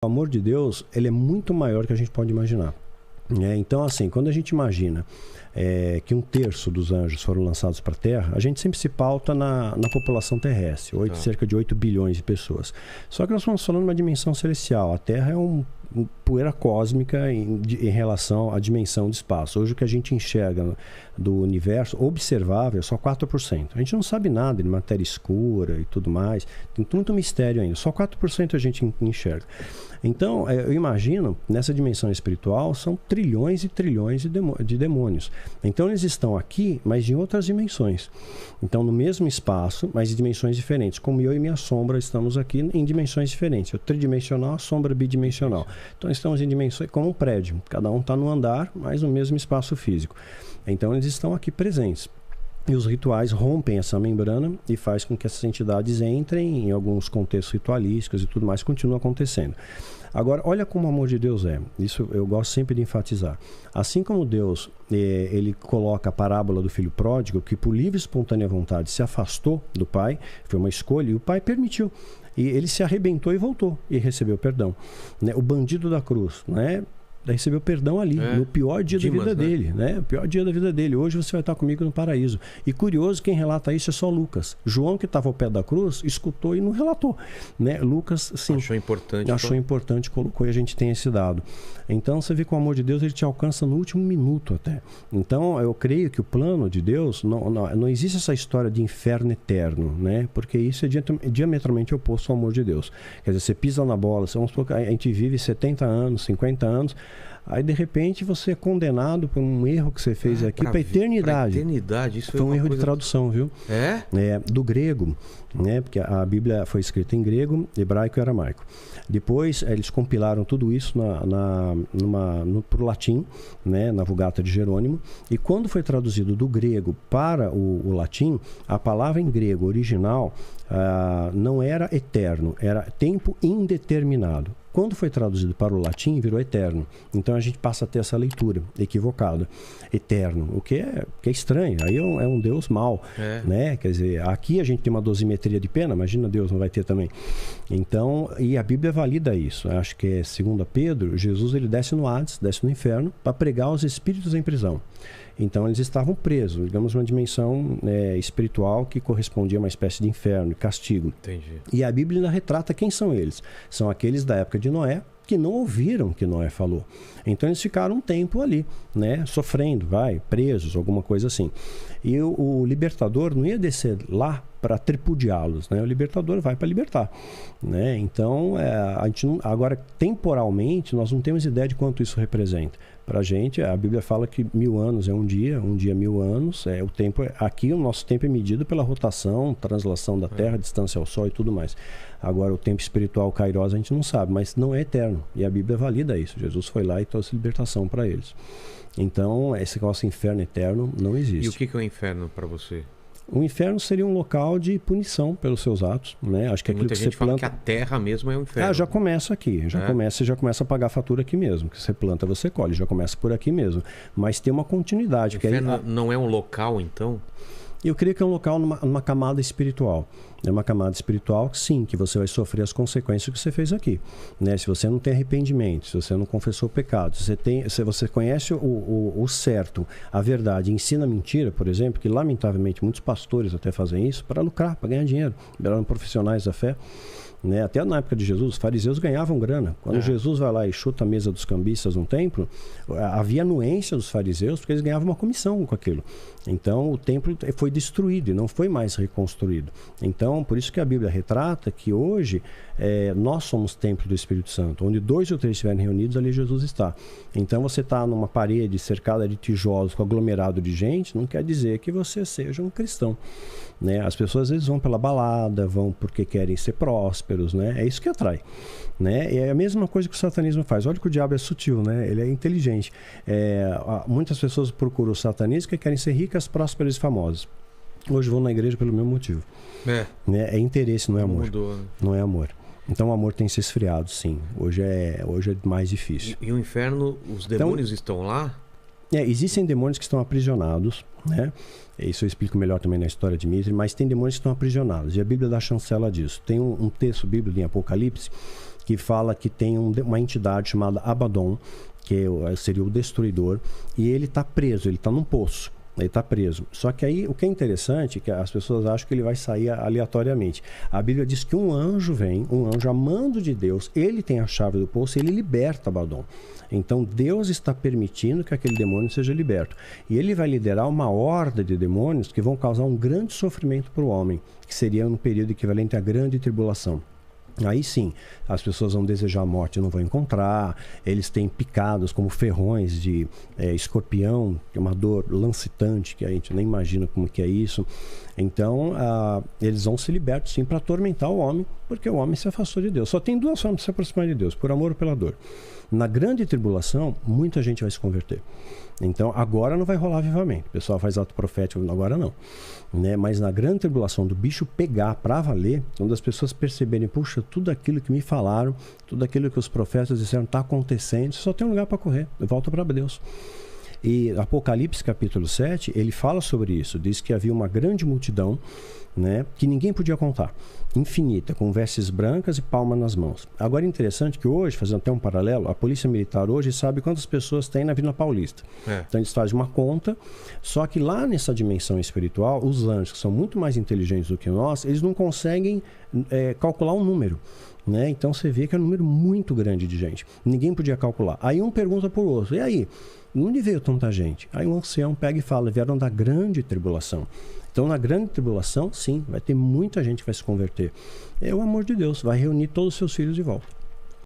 O amor de Deus, ele é muito maior do que a gente pode imaginar. Então, assim, quando a gente imagina que 1/3 dos anjos foram lançados para a Terra, a gente sempre se pauta na população terrestre, cerca de 8 bilhões de pessoas. Só que nós estamos falando de uma dimensão celestial. A Terra é poeira cósmica em relação à dimensão de espaço. Hoje o que a gente enxerga do universo observável é só 4%. A gente não sabe nada de matéria escura e tudo mais. Tem muito mistério ainda. Só 4% a gente enxerga. Então, eu imagino, nessa dimensão espiritual, são trilhões e trilhões de demônios. Então, eles estão aqui, mas em outras dimensões. Então, no mesmo espaço, mas em dimensões diferentes. Como eu e minha sombra estamos aqui em dimensões diferentes. Eu tridimensional, a sombra bidimensional. Então, estamos em dimensões como um prédio. Cada um está no andar, mas no mesmo espaço físico. Então, eles estão aqui presentes. E os rituais rompem essa membrana e faz com que essas entidades entrem em alguns contextos ritualísticos e tudo mais, continua acontecendo. Agora, olha como o amor de Deus é. Isso eu gosto sempre de enfatizar. Assim como Deus, ele coloca a parábola do filho pródigo, que por livre e espontânea vontade se afastou do pai, foi uma escolha, e o pai permitiu. E ele se arrebentou e voltou, e recebeu perdão. O bandido da cruz, recebeu perdão ali, no pior dia da vida dele, O pior dia da vida dele. Hoje você vai estar comigo no paraíso. E curioso, quem relata isso é só Lucas. João, que estava ao pé da cruz, escutou e não relatou, Lucas, sim. Achou importante, colocou, e a gente tem esse dado. Então, você vê que o amor de Deus, ele te alcança no último minuto até. Então, eu creio que o plano de Deus, não existe essa história de inferno eterno, Porque isso é diametralmente oposto ao amor de Deus. Quer dizer, você pisa na bola, a gente vive 70 anos, 50 anos, aí de repente você é condenado por um erro que você fez aqui para a eternidade. Isso foi um erro de tradução, viu? Do grego, porque a Bíblia foi escrita em grego, hebraico e aramaico. Depois eles compilaram tudo isso para o latim, na Vulgata de Jerônimo, e quando foi traduzido do grego para o latim, a palavra em grego original não era eterno, era tempo indeterminado. Quando foi traduzido para o latim, virou eterno. Então a gente passa a ter essa leitura equivocada. Eterno, o que é estranho. Aí é um Deus mau, Quer dizer, aqui a gente tem uma dosimetria de pena, imagina Deus não vai ter também. Então, e a Bíblia valida isso. Acho que é 2 Pedro, Jesus ele desce no Hades, desce no inferno, para pregar os espíritos em prisão. Então eles estavam presos, digamos, uma dimensão espiritual que correspondia a uma espécie de inferno, castigo. Entendi. E a Bíblia ainda retrata quem são eles. São aqueles da época de Noé, que não ouviram o que Noé falou. Então eles ficaram um tempo ali, sofrendo, presos, alguma coisa assim. E o libertador não ia descer lá para tripudiá-los, O libertador vai para libertar, Então, a gente não, agora, temporalmente, nós não temos ideia de quanto isso representa. Para a gente, a Bíblia fala que 1000 anos é um dia 1000 anos. O tempo, aqui o nosso tempo é medido pela rotação, translação da Terra, distância ao Sol e tudo mais. Agora, o tempo espiritual, Kairos, a gente não sabe, mas não é eterno. E a Bíblia valida isso. Jesus foi lá e trouxe libertação para eles. Então, esse nosso inferno eterno não existe. E o que é o inferno para você? O inferno seria um local de punição pelos seus atos, Acho que aquilo que você planta... fala que a terra mesmo é um inferno. Já começa aqui, você já começa a pagar a fatura aqui mesmo. Que você planta, você colhe, já começa por aqui mesmo. Mas tem uma continuidade. O inferno não é um local, então? Eu creio que é um local numa camada espiritual. É uma camada espiritual, sim, que você vai sofrer as consequências que você fez aqui. Se você não tem arrependimento, se você não confessou o pecado, se você conhece o certo, a verdade, e ensina a mentira, por exemplo, que lamentavelmente muitos pastores até fazem isso para lucrar, para ganhar dinheiro, eram profissionais da fé. Até na época de Jesus, os fariseus ganhavam grana. Quando Jesus vai lá e chuta a mesa dos cambistas no templo, havia anuência dos fariseus, porque eles ganhavam uma comissão com aquilo. Então, o templo foi destruído e não foi mais reconstruído. Então, por isso que a Bíblia retrata que hoje nós somos templo do Espírito Santo. Onde 2 ou 3 estiverem reunidos, ali Jesus está. Então, você está numa parede cercada de tijolos com aglomerado de gente, não quer dizer que você seja um cristão. As pessoas às vezes vão pela balada, vão porque querem ser prósperos, É isso que atrai, E é a mesma coisa que o satanismo faz. Olha que o diabo é sutil, Ele é inteligente. Muitas pessoas procuram o satanismo porque querem ser ricas, prósperas e famosas. Hoje vão na igreja pelo mesmo motivo. É interesse, não é amor. Mudou, Não é amor. Então o amor tem se esfriado, sim. Hoje é mais difícil. E o inferno, os demônios estão lá? Existem demônios que estão aprisionados, Isso eu explico melhor também na história de Mitre, mas tem demônios que estão aprisionados. E a Bíblia dá chancela disso. Tem um texto bíblico em Apocalipse que fala que tem uma entidade chamada Abaddon, que seria o destruidor, e ele está preso, ele está num poço. Ele está preso. Só que aí o que é interessante é que as pessoas acham que ele vai sair aleatoriamente. A Bíblia diz que um anjo vem, um anjo amando de Deus, ele tem a chave do poço e ele liberta Abaddon. Então Deus está permitindo que aquele demônio seja liberto. E ele vai liderar uma horda de demônios que vão causar um grande sofrimento para o homem, que seria um período equivalente à grande tribulação. Aí sim, as pessoas vão desejar a morte e não vão encontrar, eles têm picados como ferrões de escorpião, que é uma dor lancitante, que a gente nem imagina como que é isso. Então, eles vão ser libertos sim para atormentar o homem, porque o homem se afastou de Deus. Só tem duas formas de se aproximar de Deus, por amor ou pela dor. Na grande tribulação, muita gente vai se converter. Então, agora não vai rolar avivamento. O pessoal faz ato profético, agora não. Né? Mas na grande tribulação do bicho pegar para valer, quando as pessoas perceberem, puxa, tudo aquilo que me falaram, tudo aquilo que os profetas disseram está acontecendo, só tem um lugar para correr, volta para Deus. E Apocalipse capítulo 7, ele fala sobre isso, diz que havia uma grande multidão, né, que ninguém podia contar, infinita, com vestes brancas e palma nas mãos. Agora é interessante que hoje, fazendo até um paralelo, a polícia militar hoje sabe quantas pessoas tem na Avenida Paulista. Então eles fazem uma conta, só que lá nessa dimensão espiritual, os anjos, que são muito mais inteligentes do que nós, eles não conseguem calcular um número. Né? Então você vê que é um número muito grande de gente. Ninguém podia calcular. Aí um pergunta para o outro, e aí? Onde veio tanta gente? Aí um ancião pega e fala, vieram da grande tribulação. Então na grande tribulação, sim, vai ter muita gente que vai se converter. É o amor de Deus, vai reunir todos os seus filhos de volta.